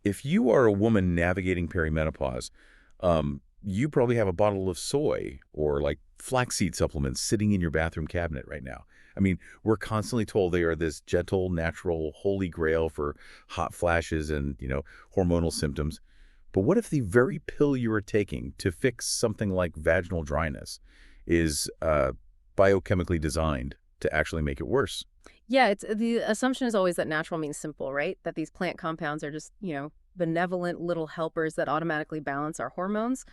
if you are a woman navigating perimenopause, you probably have a bottle of soy or like flaxseed supplements sitting in your bathroom cabinet right now. I mean, we're constantly told they are this gentle, natural, holy grail for hot flashes and, hormonal symptoms. But what if the very pill you are taking to fix something like vaginal dryness is biochemically designed to actually make it worse? Yeah, it's the assumption is always that natural means simple, right? That these plant compounds are just, benevolent little helpers that automatically balance our hormones.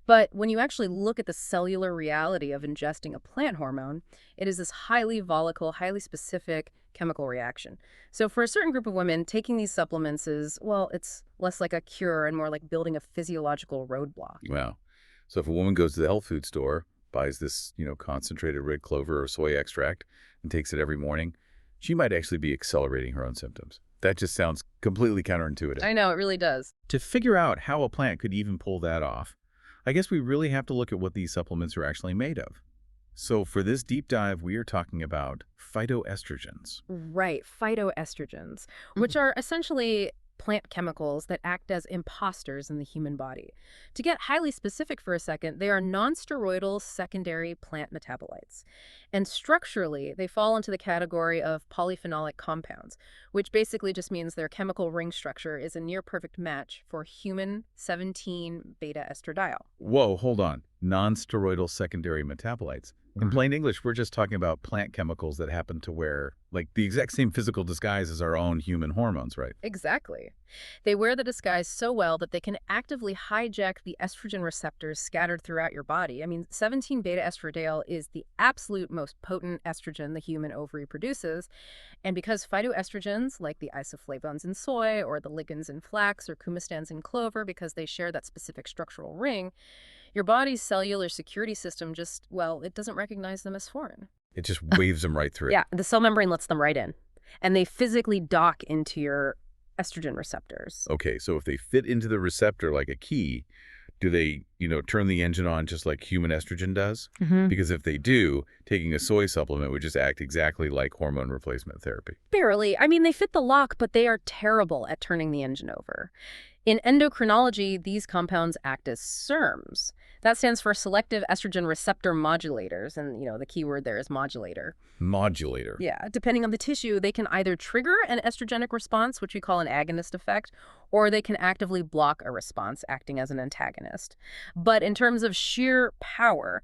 But when you actually look at the cellular reality of ingesting a plant hormone, it is this highly volatile, highly specific chemical reaction. So for a certain group of women, taking these supplements is, well, it's less like a cure and more like building a physiological roadblock. Wow. So if a woman goes to the health food store, buys this, concentrated red clover or soy extract and takes it every morning, she might actually be accelerating her own symptoms. That just sounds completely counterintuitive. I know, it really does. To figure out how a plant could even pull that off, I guess we really have to look at what these supplements are actually made of. So for this deep dive, we are talking about phytoestrogens. Right, phytoestrogens, which are essentially plant chemicals that act as imposters in the human body. To get highly specific for a second, they are nonsteroidal secondary plant metabolites. And structurally, they fall into the category of polyphenolic compounds, which basically just means their chemical ring structure is a near perfect match for human 17-beta estradiol. Whoa, hold on. Non-steroidal secondary metabolites. In plain English, we're just talking about plant chemicals that happen to wear, like, the exact same physical disguise as our own human hormones, right? Exactly. They wear the disguise so well that they can actively hijack the estrogen receptors scattered throughout your body. I mean, 17-beta estradiol is the absolute most potent estrogen the human ovary produces. And because phytoestrogens, like the isoflavones in soy or the ligands in flax or coumestans in clover, because they share that specific structural ring, your body's cellular security system just, well, it doesn't recognize them as foreign. It just waves them right through. Yeah, the cell membrane lets them right in. And they physically dock into your estrogen receptors. Okay, so if they fit into the receptor like a key, do they, turn the engine on just like human estrogen does? Because if they do, taking a soy supplement would just act exactly like hormone replacement therapy. Barely. I mean, they fit the lock, but they are terrible at turning the engine over. In endocrinology, these compounds act as SERMs. That stands for selective estrogen receptor modulators, and, the key word there is modulator. Modulator. Yeah, depending on the tissue, they can either trigger an estrogenic response, which we call an agonist effect, or they can actively block a response, acting as an antagonist. But in terms of sheer power,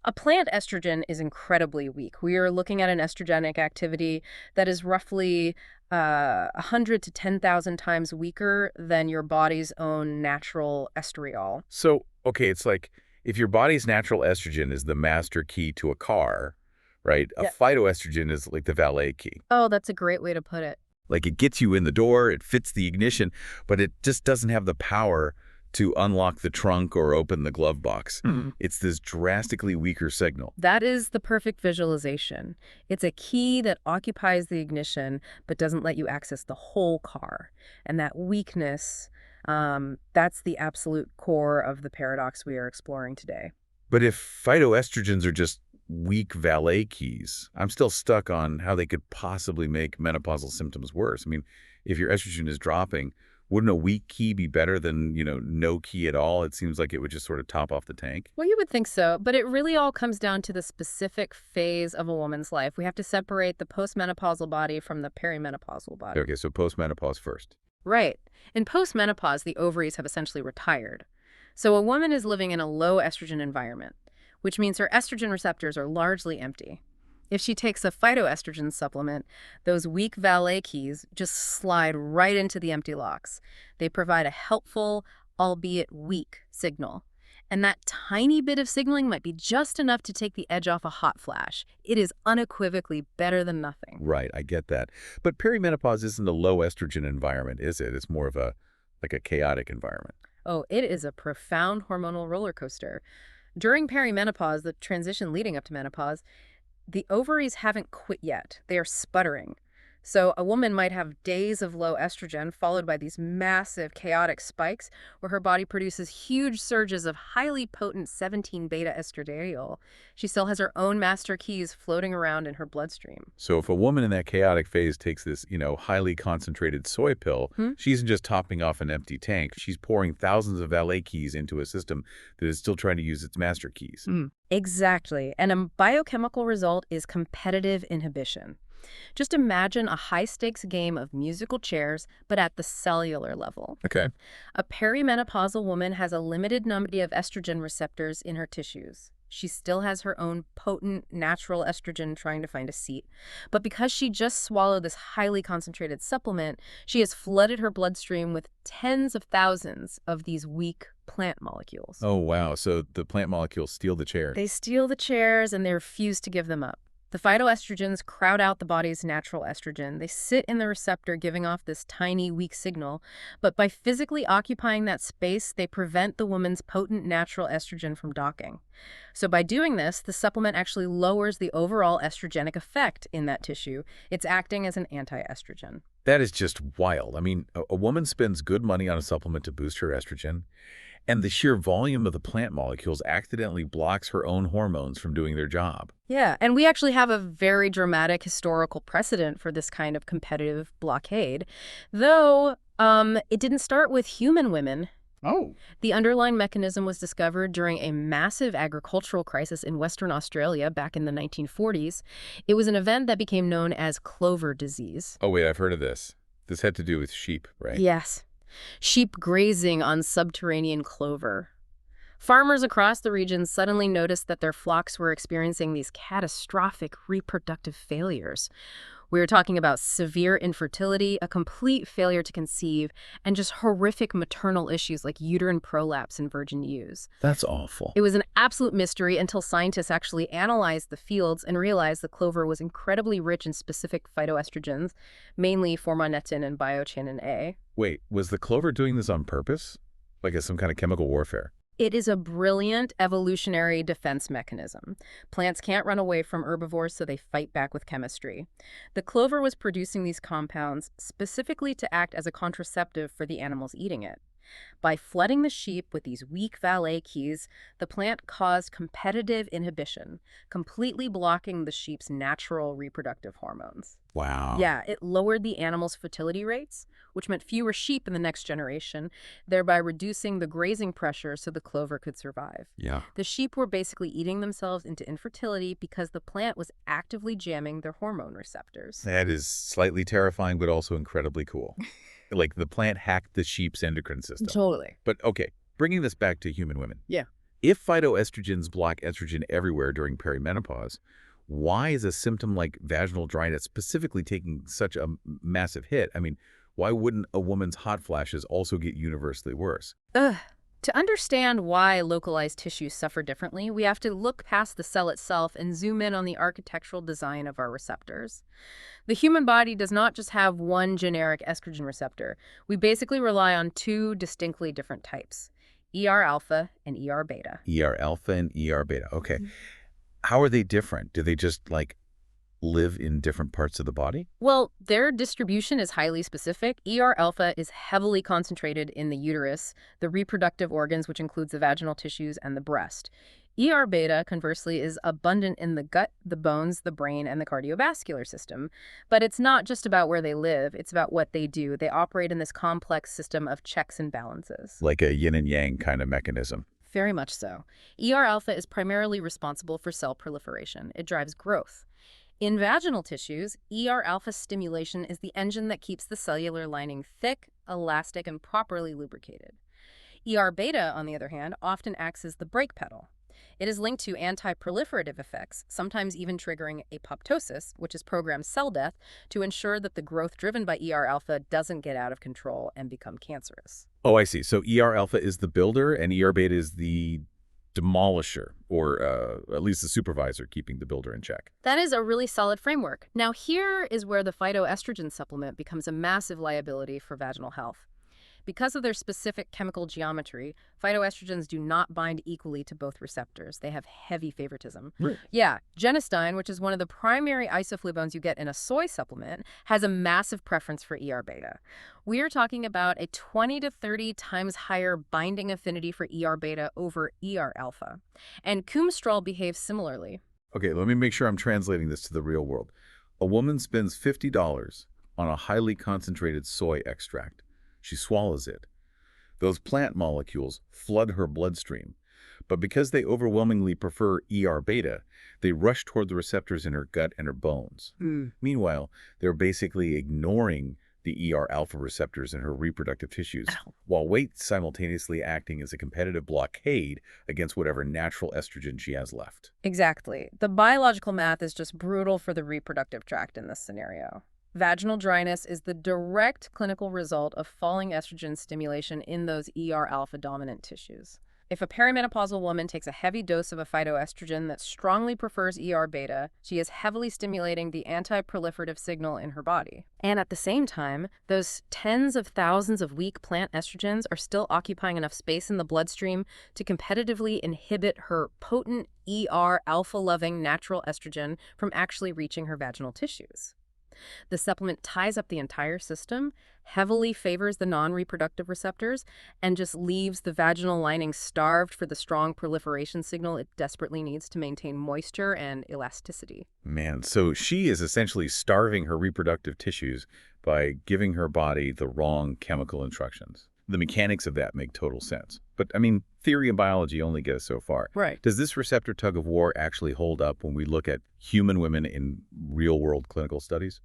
a plant estrogen is incredibly weak. We are looking at an estrogenic activity that is roughly 100 to 10,000 times weaker than your body's own natural estriol. So, okay, it's like if your body's natural estrogen is the master key to a car, right? A Yeah. phytoestrogen is like the valet key. Oh, that's a great way to put it. Like it gets you in the door, it fits the ignition, but it just doesn't have the power to unlock the trunk or open the glove box. It's this drastically weaker signal. That is the perfect visualization. It's a key that occupies the ignition but doesn't let you access the whole car. And that weakness, that's the absolute core of the paradox we are exploring today. But if phytoestrogens are just weak valet keys, I'm still stuck on how they could possibly make menopausal symptoms worse. I mean, if your estrogen is dropping, wouldn't a weak key be better than, no key at all? It seems like it would just sort of top off the tank. Well, you would think so, but it really all comes down to the specific phase of a woman's life. We have to separate the postmenopausal body from the perimenopausal body. Okay, so postmenopause first. Right. In postmenopause, the ovaries have essentially retired. So a woman is living in a low estrogen environment, which means her estrogen receptors are largely empty. If she takes a phytoestrogen supplement, those weak valet keys just slide right into the empty locks. They provide a helpful, albeit weak, signal. And that tiny bit of signaling might be just enough to take the edge off a hot flash. It is unequivocally better than nothing. Right, I get that. But perimenopause isn't a low estrogen environment, is it? It's more of a chaotic environment. Oh, it is a profound hormonal roller coaster. During perimenopause, the transition leading up to menopause, the ovaries haven't quit yet. They are sputtering. So a woman might have days of low estrogen followed by these massive chaotic spikes where her body produces huge surges of highly potent 17-beta estradiol. She still has her own master keys floating around in her bloodstream. So if a woman in that chaotic phase takes this, highly concentrated soy pill, Hmm? she isn't just topping off an empty tank. She's pouring thousands of valet keys into a system that is still trying to use its master keys. Exactly. And a biochemical result is competitive inhibition. Just imagine a high-stakes game of musical chairs, but at the cellular level. Okay. A perimenopausal woman has a limited number of estrogen receptors in her tissues. She still has her own potent natural estrogen trying to find a seat. But because she just swallowed this highly concentrated supplement, she has flooded her bloodstream with tens of thousands of these weak plant molecules. Oh, wow. So the plant molecules steal the chair. They steal the chairs and they refuse to give them up. The phytoestrogens crowd out the body's natural estrogen. They sit in the receptor, giving off this tiny, weak signal. But by physically occupying that space, they prevent the woman's potent natural estrogen from docking. So by doing this, the supplement actually lowers the overall estrogenic effect in that tissue. It's acting as an anti-estrogen. That is just wild. I mean, a woman spends good money on a supplement to boost her estrogen, and the sheer volume of the plant molecules accidentally blocks her own hormones from doing their job. Yeah, and we actually have a very dramatic historical precedent for this kind of competitive blockade, though it didn't start with human women. Oh. The underlying mechanism was discovered during a massive agricultural crisis in Western Australia back in the 1940s. It was an event that became known as clover disease. Oh, wait, I've heard of this. This had to do with sheep, right? Yes. Sheep grazing on subterranean clover. Farmers across the region suddenly noticed that their flocks were experiencing these catastrophic reproductive failures. We were talking about severe infertility, a complete failure to conceive, and just horrific maternal issues like uterine prolapse in virgin ewes. That's awful. It was an absolute mystery until scientists actually analyzed the fields and realized the clover was incredibly rich in specific phytoestrogens, mainly formonetin and biotin A. Wait, was the clover doing this on purpose? Like as some kind of chemical warfare? It is a brilliant evolutionary defense mechanism. Plants can't run away from herbivores, so they fight back with chemistry. The clover was producing these compounds specifically to act as a contraceptive for the animals eating it. By flooding the sheep with these weak valet keys, the plant caused competitive inhibition, completely blocking the sheep's natural reproductive hormones. Wow. Yeah, it lowered the animals' fertility rates, which meant fewer sheep in the next generation, thereby reducing the grazing pressure so the clover could survive. Yeah. The sheep were basically eating themselves into infertility because the plant was actively jamming their hormone receptors. That is slightly terrifying, but also incredibly cool. Like the plant hacked the sheep's endocrine system. Totally. But okay, bringing this back to human women. Yeah. If phytoestrogens block estrogen everywhere during perimenopause, why is a symptom like vaginal dryness specifically taking such a massive hit? I mean, why wouldn't a woman's hot flashes also get universally worse? To understand why localized tissues suffer differently, we have to look past the cell itself and zoom in on the architectural design of our receptors. The human body does not just have one generic estrogen receptor. We basically rely on two distinctly different types, ER-alpha and ER-beta. ER-alpha and ER-beta. Okay. How are they different? Do they just, live in different parts of the body? Well, their distribution is highly specific. ER-alpha is heavily concentrated in the uterus, the reproductive organs, which includes the vaginal tissues, and the breast. ER-beta, conversely, is abundant in the gut, the bones, the brain, and the cardiovascular system. But it's not just about where they live, it's about what they do. They operate in this complex system of checks and balances. Like a yin and yang kind of mechanism. Very much so. ER-alpha is primarily responsible for cell proliferation. It drives growth. In vaginal tissues, ER-alpha stimulation is the engine that keeps the cellular lining thick, elastic, and properly lubricated. ER-beta, on the other hand, often acts as the brake pedal. It is linked to anti-proliferative effects, sometimes even triggering apoptosis, which is programmed cell death, to ensure that the growth driven by ER-alpha doesn't get out of control and become cancerous. Oh, I see. So ER-alpha is the builder and ER-beta is the demolisher, or at least the supervisor keeping the builder in check. That is a really solid framework. Now, here is where the phytoestrogen supplement becomes a massive liability for vaginal health. Because of their specific chemical geometry, phytoestrogens do not bind equally to both receptors. They have heavy favoritism. Right. Yeah, genistein, which is one of the primary isoflavones you get in a soy supplement, has a massive preference for ER beta. We are talking about a 20 to 30 times higher binding affinity for ER beta over ER alpha. And kumstrol behaves similarly. Okay, let me make sure I'm translating this to the real world. A woman spends $50 on a highly concentrated soy extract. She swallows it. Those plant molecules flood her bloodstream. But because they overwhelmingly prefer ER beta, they rush toward the receptors in her gut and her bones. Meanwhile, they're basically ignoring the ER alpha receptors in her reproductive tissues, while weight simultaneously acting as a competitive blockade against whatever natural estrogen she has left. Exactly. The biological math is just brutal for the reproductive tract in this scenario. Vaginal dryness is the direct clinical result of falling estrogen stimulation in those ER alpha dominant tissues. If a perimenopausal woman takes a heavy dose of a phytoestrogen that strongly prefers ER beta, she is heavily stimulating the anti-proliferative signal in her body. And at the same time, those tens of thousands of weak plant estrogens are still occupying enough space in the bloodstream to competitively inhibit her potent ER alpha-loving natural estrogen from actually reaching her vaginal tissues. The supplement ties up the entire system, heavily favors the non-reproductive receptors, and just leaves the vaginal lining starved for the strong proliferation signal it desperately needs to maintain moisture and elasticity. Man, so she is essentially starving her reproductive tissues by giving her body the wrong chemical instructions. The mechanics of that make total sense. But, I mean, theory and biology only get us so far. Right. Does this receptor tug of war actually hold up when we look at human women in real-world clinical studies?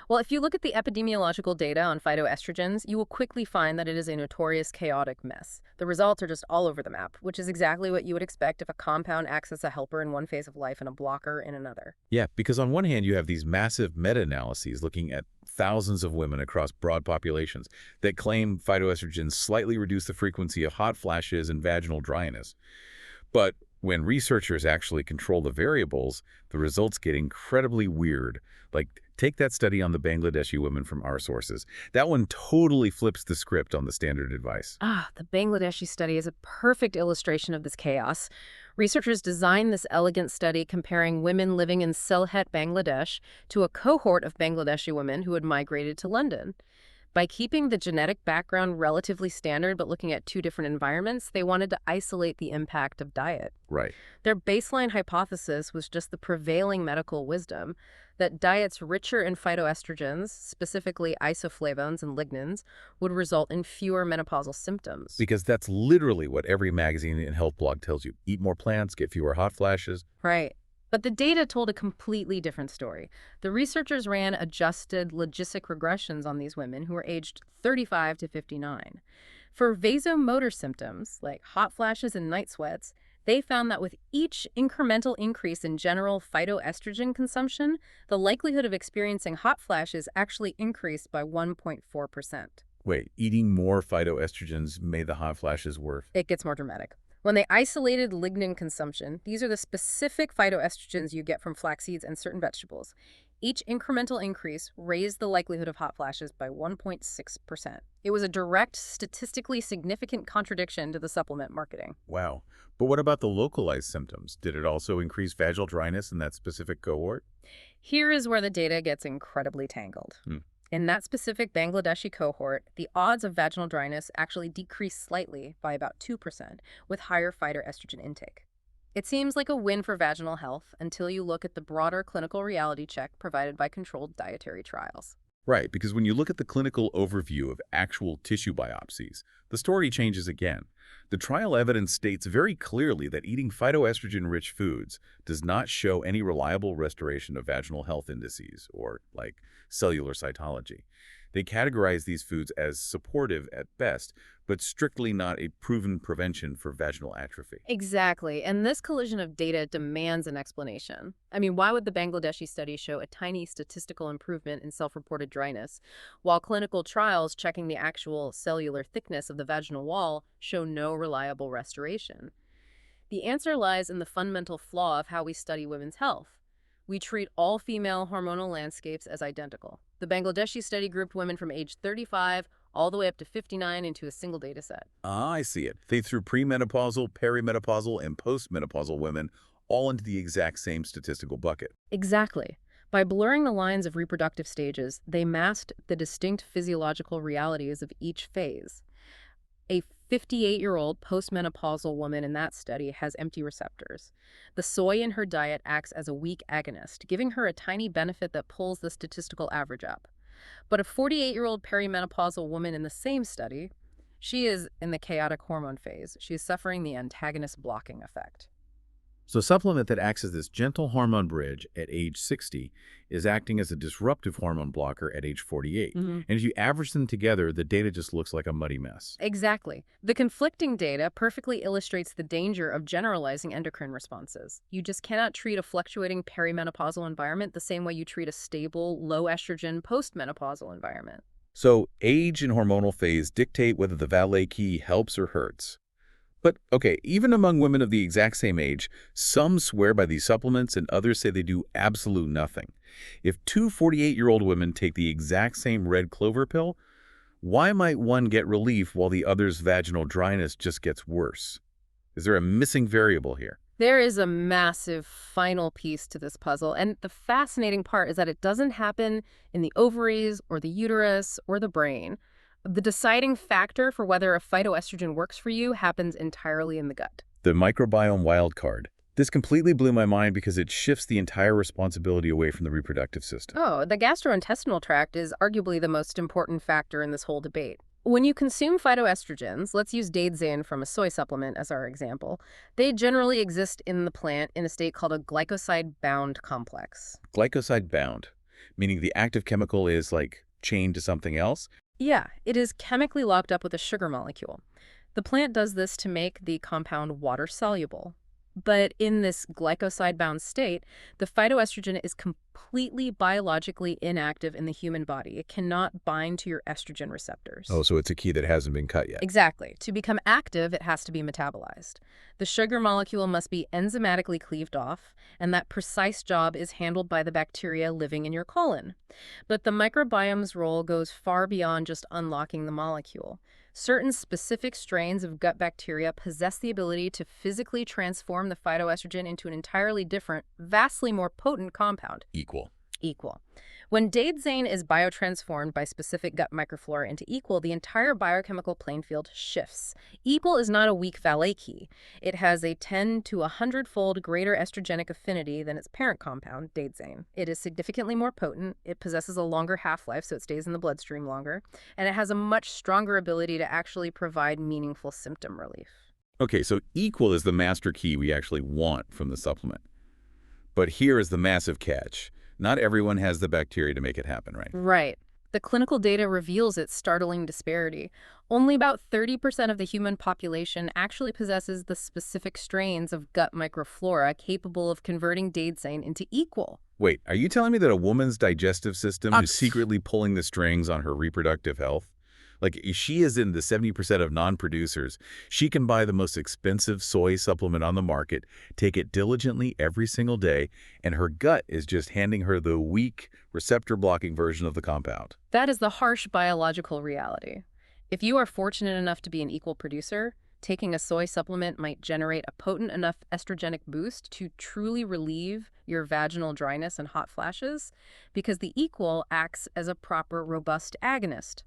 Well, if you look at the epidemiological data on phytoestrogens, you will quickly find that it is a notorious chaotic mess. The results are just all over the map, which is exactly what you would expect if a compound acts as a helper in one phase of life and a blocker in another. Yeah, because on one hand, you have these massive meta-analyses looking at thousands of women across broad populations that claim phytoestrogens slightly reduce the frequency of hot flashes and vaginal dryness. But when researchers actually control the variables, the results get incredibly weird. Like, take that study on the Bangladeshi women from our sources. That one totally flips the script on the standard advice. The Bangladeshi study is a perfect illustration of this chaos. Researchers designed this elegant study comparing women living in Sylhet, Bangladesh, to a cohort of Bangladeshi women who had migrated to London. By keeping the genetic background relatively standard but looking at two different environments, they wanted to isolate the impact of diet. Right. Their baseline hypothesis was just the prevailing medical wisdom that diets richer in phytoestrogens, specifically isoflavones and lignans, would result in fewer menopausal symptoms. Because that's literally what every magazine and health blog tells you. Eat more plants, get fewer hot flashes. Right. But the data told a completely different story. The researchers ran adjusted logistic regressions on these women who were aged 35 to 59. For vasomotor symptoms, like hot flashes and night sweats, they found that with each incremental increase in general phytoestrogen consumption, the likelihood of experiencing hot flashes actually increased by 1.4%. Wait, eating more phytoestrogens made the hot flashes worse? It gets more dramatic. When they isolated lignin consumption, these are the specific phytoestrogens you get from flax seeds and certain vegetables. Each incremental increase raised the likelihood of hot flashes by 1.6%. It was a direct, statistically significant contradiction to the supplement marketing. Wow. But what about the localized symptoms? Did it also increase vaginal dryness in that specific cohort? Here is where the data gets incredibly tangled. In that specific Bangladeshi cohort, the odds of vaginal dryness actually decreased slightly by about 2% with higher phytoestrogen intake. It seems like a win for vaginal health until you look at the broader clinical reality check provided by controlled dietary trials. Right, because when you look at the clinical overview of actual tissue biopsies, the story changes again. The trial evidence states very clearly that eating phytoestrogen-rich foods does not show any reliable restoration of vaginal health indices, or, like, cellular cytology. They categorize these foods as supportive at best, but strictly not a proven prevention for vaginal atrophy. Exactly, and this collision of data demands an explanation. I mean, why would the Bangladeshi study show a tiny statistical improvement in self-reported dryness, while clinical trials checking the actual cellular thickness of the vaginal wall show no reliable restoration? The answer lies in the fundamental flaw of how we study women's health. We treat all female hormonal landscapes as identical. The Bangladeshi study grouped women from age 35 all the way up to 59 into a single data set. Ah, I see it. They threw premenopausal, perimenopausal, and postmenopausal women all into the exact same statistical bucket. Exactly. By blurring the lines of reproductive stages, they masked the distinct physiological realities of each phase. A 58-year-old postmenopausal woman in that study has empty receptors. The soy in her diet acts as a weak agonist, giving her a tiny benefit that pulls the statistical average up. But a 48-year-old perimenopausal woman in the same study, she is in the chaotic hormone phase. She is suffering the antagonist blocking effect. So a supplement that acts as this gentle hormone bridge at age 60 is acting as a disruptive hormone blocker at age 48. And if you average them together, the data just looks like a muddy mess. Exactly. The conflicting data perfectly illustrates the danger of generalizing endocrine responses. You just cannot treat a fluctuating perimenopausal environment the same way you treat a stable, low estrogen postmenopausal environment. So age and hormonal phase dictate whether the valet key helps or hurts. But, okay, even among women of the exact same age, some swear by these supplements and others say they do absolute nothing. If two 48-year-old women take the exact same red clover pill, why might one get relief while the other's vaginal dryness just gets worse? Is there a missing variable here? There is a massive final piece to this puzzle, and the fascinating part is that it doesn't happen in the ovaries or the uterus or the brain. The deciding factor for whether a phytoestrogen works for you happens entirely in the gut. The microbiome wildcard. This completely blew my mind because it shifts the entire responsibility away from the reproductive system. Oh, the gastrointestinal tract is arguably the most important factor in this whole debate. When you consume phytoestrogens, let's use daidzein from a soy supplement as our example, they generally exist in the plant in a state called a glycoside-bound complex. Glycoside-bound, meaning the active chemical is, like, chained to something else? Yeah, it is chemically locked up with a sugar molecule. The plant does this to make the compound water-soluble. But in this glycoside-bound state, the phytoestrogen is completely biologically inactive in the human body. It cannot bind to your estrogen receptors. Oh, so it's a key that hasn't been cut yet. Exactly. To become active, it has to be metabolized. The sugar molecule must be enzymatically cleaved off, and that precise job is handled by the bacteria living in your colon. But the microbiome's role goes far beyond just unlocking the molecule. Certain specific strains of gut bacteria possess the ability to physically transform the phytoestrogen into an entirely different, vastly more potent compound. Equal. When daidzein is biotransformed by specific gut microflora into equal, the entire biochemical playing field shifts. Equal is not a weak valet key. It has a 10 to 100-fold greater estrogenic affinity than its parent compound, daidzein. It is significantly more potent, it possesses a longer half-life so it stays in the bloodstream longer, and it has a much stronger ability to actually provide meaningful symptom relief. Okay, so equal is the master key we actually want from the supplement. But here is the massive catch. Not everyone has the bacteria to make it happen, right? Right. The clinical data reveals its startling disparity. Only about 30% of the human population actually possesses the specific strains of gut microflora capable of converting daidzein into equal. Wait, are you telling me that a woman's digestive system is secretly pulling the strings on her reproductive health? Like, she is in the 70% of non-producers. She can buy the most expensive soy supplement on the market, take it diligently every single day, and her gut is just handing her the weak, receptor-blocking version of the compound. That is the harsh biological reality. If you are fortunate enough to be an equal producer, taking a soy supplement might generate a potent enough estrogenic boost to truly relieve your vaginal dryness and hot flashes, because the equal acts as a proper, robust agonist.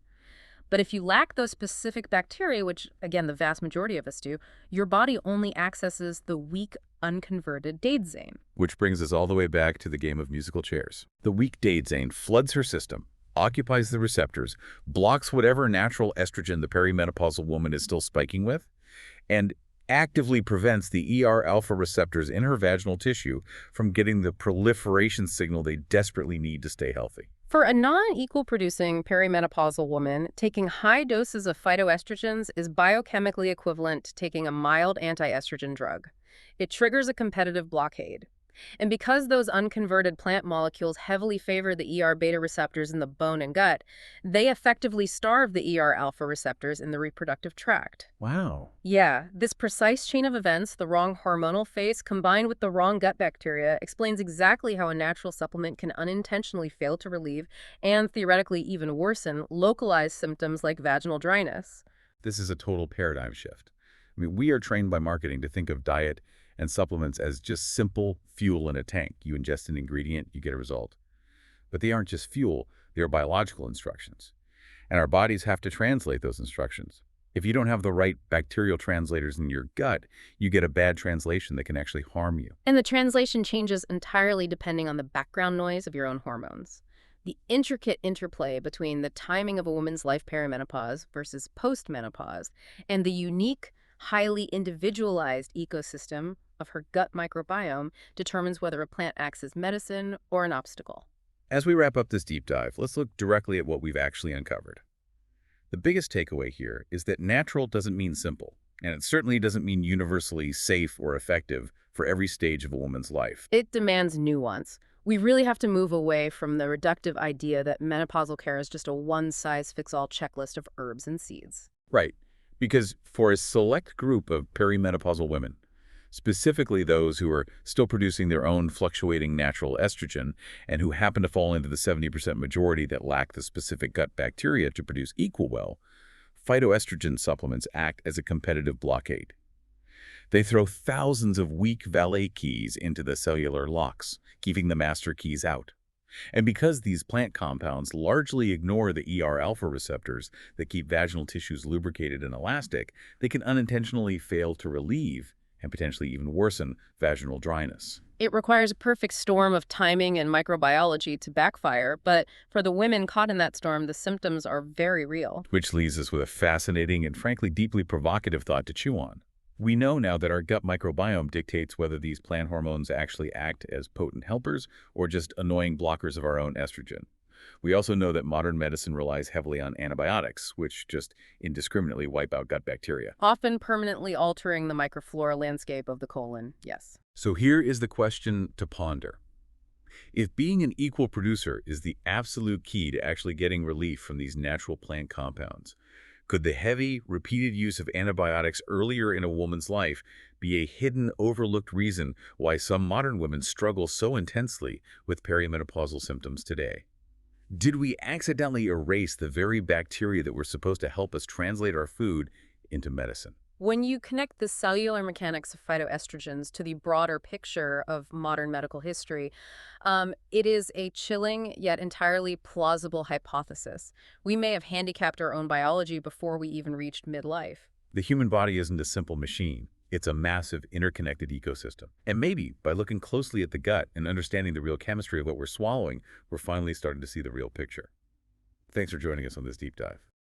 But if you lack those specific bacteria, which, again, the vast majority of us do, your body only accesses the weak, unconverted daidzein. Which brings us all the way back to the game of musical chairs. The weak daidzein floods her system, occupies the receptors, blocks whatever natural estrogen the perimenopausal woman is still spiking with, and actively prevents the ER-alpha receptors in her vaginal tissue from getting the proliferation signal they desperately need to stay healthy. For a non-equal producing perimenopausal woman, taking high doses of phytoestrogens is biochemically equivalent to taking a mild anti-estrogen drug. It triggers a competitive blockade. And because those unconverted plant molecules heavily favor the ER beta receptors in the bone and gut, they effectively starve the ER alpha receptors in the reproductive tract. Wow. Yeah, this precise chain of events, the wrong hormonal phase combined with the wrong gut bacteria, explains exactly how a natural supplement can unintentionally fail to relieve and theoretically even worsen localized symptoms like vaginal dryness. This is a total paradigm shift. I mean, we are trained by marketing to think of diet and supplements as just simple fuel in a tank. You ingest an ingredient, you get a result. But they aren't just fuel, they are biological instructions. And our bodies have to translate those instructions. If you don't have the right bacterial translators in your gut, you get a bad translation that can actually harm you. And the translation changes entirely depending on the background noise of your own hormones. The intricate interplay between the timing of a woman's life perimenopause versus postmenopause and the unique, highly individualized ecosystem of her gut microbiome determines whether a plant acts as medicine or an obstacle. As we wrap up this deep dive, let's look directly at what we've actually uncovered. The biggest takeaway here is that natural doesn't mean simple, and it certainly doesn't mean universally safe or effective for every stage of a woman's life. It demands nuance. We really have to move away from the reductive idea that menopausal care is just a one-size-fits-all checklist of herbs and seeds. Right, because for a select group of perimenopausal women, specifically those who are still producing their own fluctuating natural estrogen and who happen to fall into the 70% majority that lack the specific gut bacteria to produce equal well, phytoestrogen supplements act as a competitive blockade. They throw thousands of weak valet keys into the cellular locks, keeping the master keys out. And because these plant compounds largely ignore the ER-alpha receptors that keep vaginal tissues lubricated and elastic, they can unintentionally fail to relieve and potentially even worsen vaginal dryness. It requires a perfect storm of timing and microbiology to backfire, but for the women caught in that storm, the symptoms are very real. Which leaves us with a fascinating and frankly deeply provocative thought to chew on. We know now that our gut microbiome dictates whether these plant hormones actually act as potent helpers or just annoying blockers of our own estrogen. We also know that modern medicine relies heavily on antibiotics, which just indiscriminately wipe out gut bacteria. Often permanently altering the microflora landscape of the colon, yes. So here is the question to ponder. If being an equal producer is the absolute key to actually getting relief from these natural plant compounds, could the heavy, repeated use of antibiotics earlier in a woman's life be a hidden, overlooked reason why some modern women struggle so intensely with perimenopausal symptoms today? Did we accidentally erase the very bacteria that were supposed to help us translate our food into medicine? When you connect the cellular mechanics of phytoestrogens to the broader picture of modern medical history, it is a chilling yet entirely plausible hypothesis. We may have handicapped our own biology before we even reached midlife. The human body isn't a simple machine. It's a massive, interconnected ecosystem. And maybe by looking closely at the gut and understanding the real chemistry of what we're swallowing, we're finally starting to see the real picture. Thanks for joining us on this deep dive.